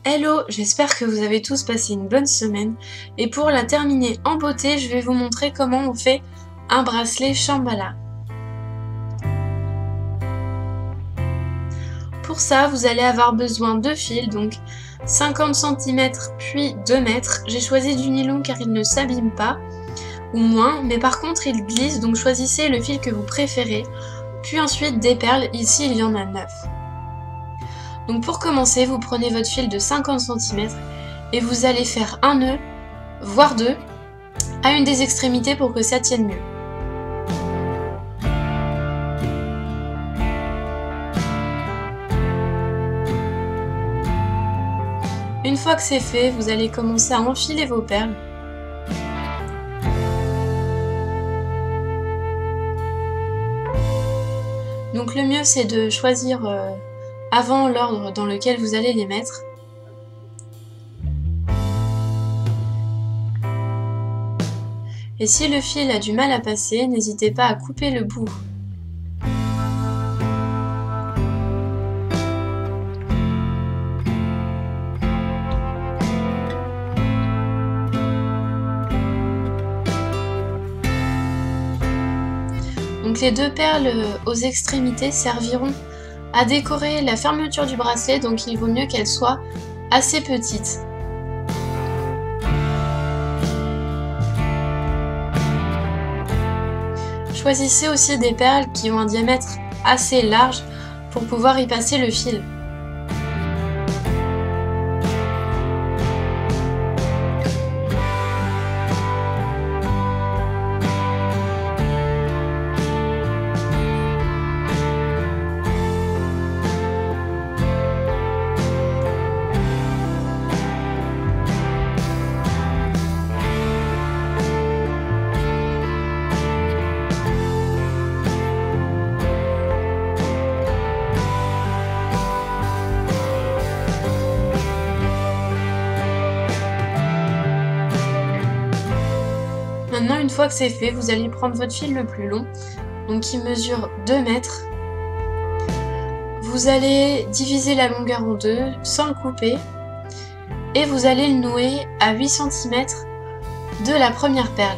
Hello, j'espère que vous avez tous passé une bonne semaine et pour la terminer en beauté, je vais vous montrer comment on fait un bracelet Shambhala. Pour ça, vous allez avoir besoin de fils, donc 50 cm puis 2 mètres. J'ai choisi du nylon car il ne s'abîme pas, ou moins, mais par contre il glisse, donc choisissez le fil que vous préférez. Puis ensuite des perles, ici il y en a 9. Donc pour commencer, vous prenez votre fil de 50 cm et vous allez faire un nœud, voire deux, à une des extrémités pour que ça tienne mieux. Une fois que c'est fait, vous allez commencer à enfiler vos perles. Donc le mieux c'est de choisir avant l'ordre dans lequel vous allez les mettre. Et si le fil a du mal à passer, n'hésitez pas à couper le bout. Donc les deux perles aux extrémités serviront à décorer la fermeture du bracelet, donc il vaut mieux qu'elles soient assez petites. Choisissez aussi des perles qui ont un diamètre assez large pour pouvoir y passer le fil. Maintenant, une fois que c'est fait, vous allez prendre votre fil le plus long, donc qui mesure 2 mètres. Vous allez diviser la longueur en deux sans le couper et vous allez le nouer à 8 cm de la première perle.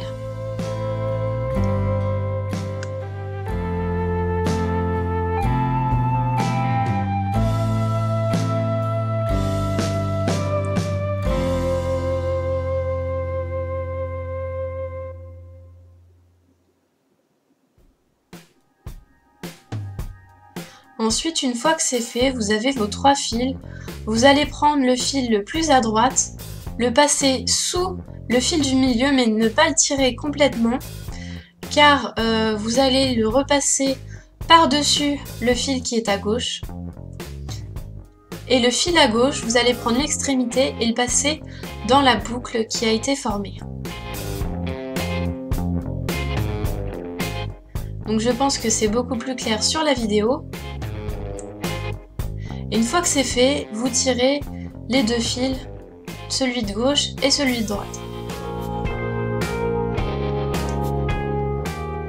Ensuite, une fois que c'est fait, vous avez vos 3 fils. Vous allez prendre le fil le plus à droite, le passer sous le fil du milieu, mais ne pas le tirer complètement, car vous allez le repasser par-dessus le fil qui est à gauche. Et le fil à gauche, vous allez prendre l'extrémité et le passer dans la boucle qui a été formée. Donc je pense que c'est beaucoup plus clair sur la vidéo. Et une fois que c'est fait, vous tirez les deux fils, celui de gauche et celui de droite.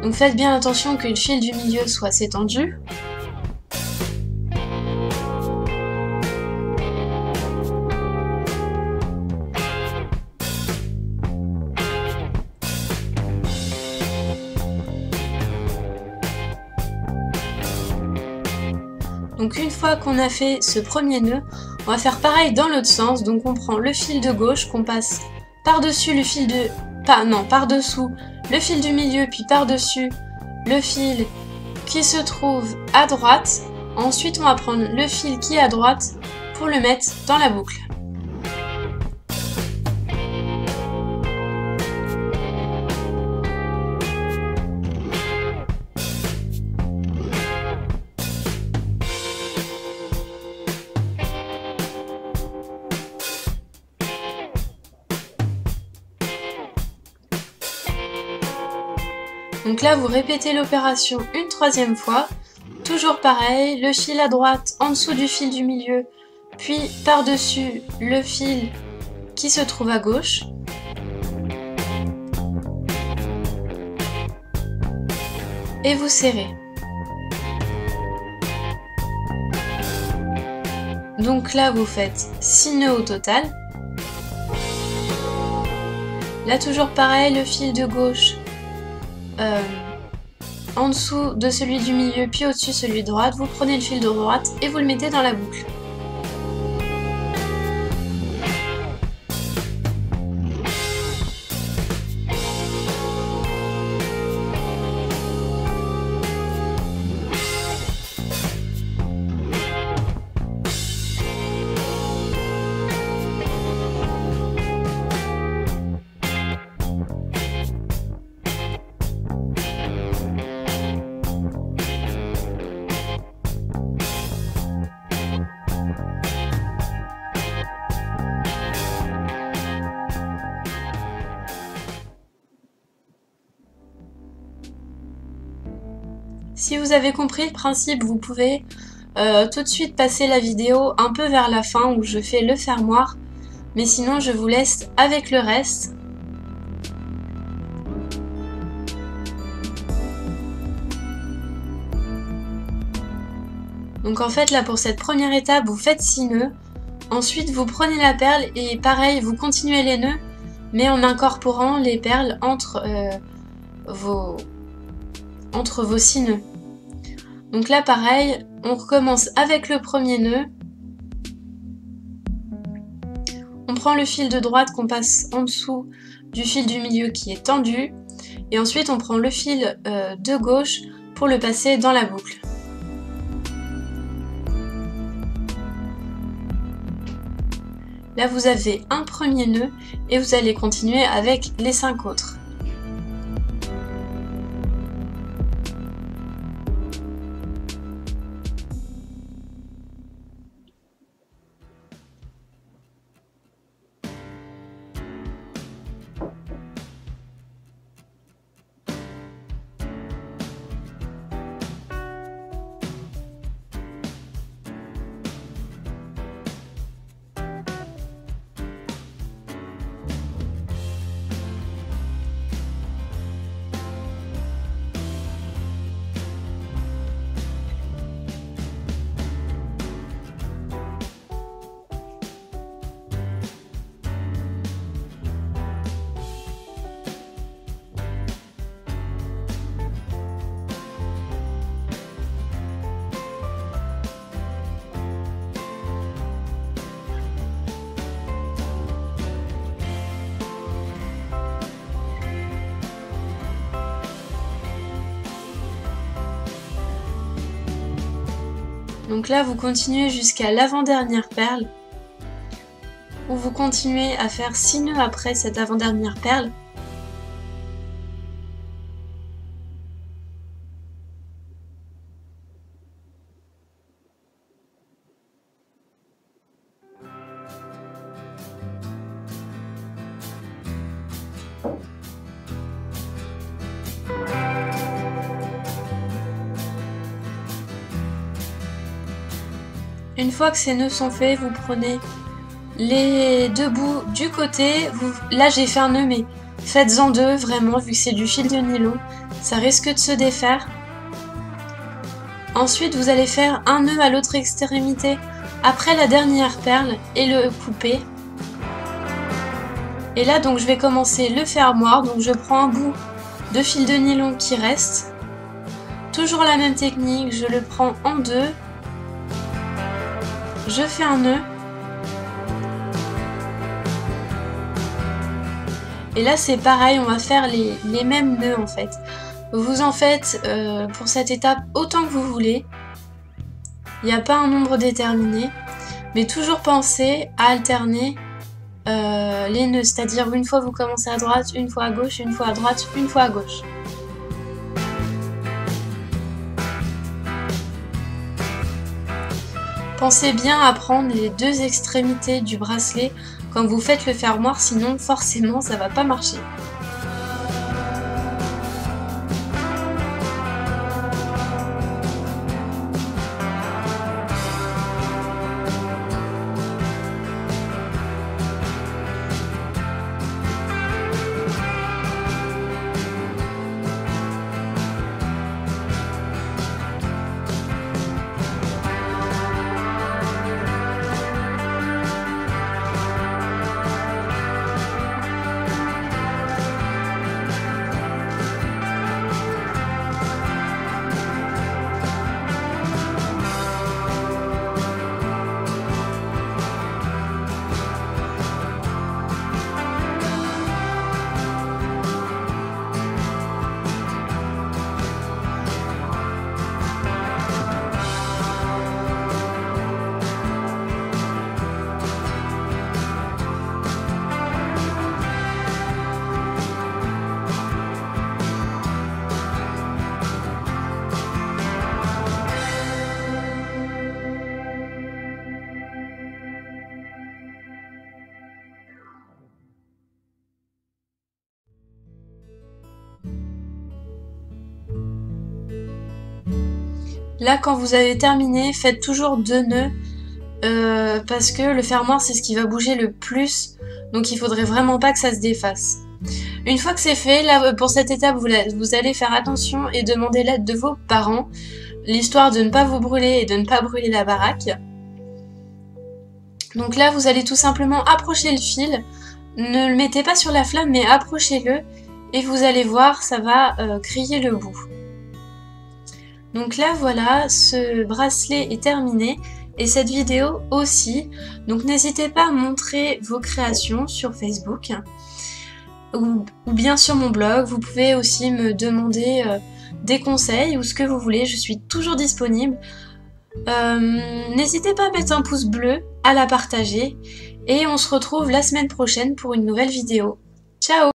Donc faites bien attention que le fil du milieu soit assez tendu. Donc une fois qu'on a fait ce premier nœud, on va faire pareil dans l'autre sens. Donc on prend le fil de gauche qu'on passe par-dessus le fil de... par-dessous le fil du milieu, puis par-dessus le fil qui se trouve à droite. Ensuite on va prendre le fil qui est à droite pour le mettre dans la boucle. Donc là, vous répétez l'opération une troisième fois. Toujours pareil, le fil à droite en dessous du fil du milieu, puis par-dessus le fil qui se trouve à gauche. Et vous serrez. Donc là, vous faites 6 nœuds au total. Là, toujours pareil, le fil de gauche en dessous de celui du milieu, puis au-dessus celui de droite. Vous prenez le fil de droite et vous le mettez dans la boucle. Si vous avez compris le principe, vous pouvez tout de suite passer la vidéo un peu vers la fin où je fais le fermoir, mais sinon je vous laisse avec le reste. Donc en fait là pour cette première étape vous faites 6 nœuds, ensuite vous prenez la perle et pareil vous continuez les nœuds mais en incorporant les perles entre vos 6 nœuds. Donc là pareil, on recommence avec le premier nœud. On prend le fil de droite qu'on passe en dessous du fil du milieu qui est tendu. Et ensuite on prend le fil de gauche pour le passer dans la boucle. Là vous avez un premier nœud et vous allez continuer avec les 5 autres. Donc là, vous continuez jusqu'à l'avant-dernière perle, où vous continuez à faire 6 nœuds après cette avant-dernière perle. Une fois que ces nœuds sont faits, vous prenez les deux bouts du côté. Là j'ai fait un nœud mais faites-en deux vraiment vu que c'est du fil de nylon. Ça risque de se défaire. Ensuite vous allez faire un nœud à l'autre extrémité après la dernière perle et le couper. Et là donc je vais commencer le fermoir. Donc je prends un bout de fil de nylon qui reste. Toujours la même technique, je le prends en deux. Je fais un nœud. Et là c'est pareil, on va faire les mêmes nœuds en fait. Vous en faites pour cette étape autant que vous voulez. Il n'y a pas un nombre déterminé. Mais toujours pensez à alterner les nœuds. C'est-à-dire une fois vous commencez à droite, une fois à gauche, une fois à droite, une fois à gauche. Pensez bien à prendre les deux extrémités du bracelet quand vous faites le fermoir, sinon forcément ça va pas marcher. Là, quand vous avez terminé, faites toujours 2 nœuds parce que le fermoir, c'est ce qui va bouger le plus. Donc il faudrait vraiment pas que ça se défasse. Une fois que c'est fait, là, pour cette étape, vous allez faire attention et demander l'aide de vos parents, l'histoire de ne pas vous brûler et de ne pas brûler la baraque. Donc là, vous allez tout simplement approcher le fil. Ne le mettez pas sur la flamme, mais approchez-le. Et vous allez voir, ça va griller le bout. Donc là, voilà, ce bracelet est terminé. Et cette vidéo aussi. Donc n'hésitez pas à montrer vos créations sur Facebook. Ou bien sur mon blog. Vous pouvez aussi me demander des conseils ou ce que vous voulez. Je suis toujours disponible. N'hésitez pas à mettre un pouce bleu, à la partager et on se retrouve la semaine prochaine pour une nouvelle vidéo. Ciao!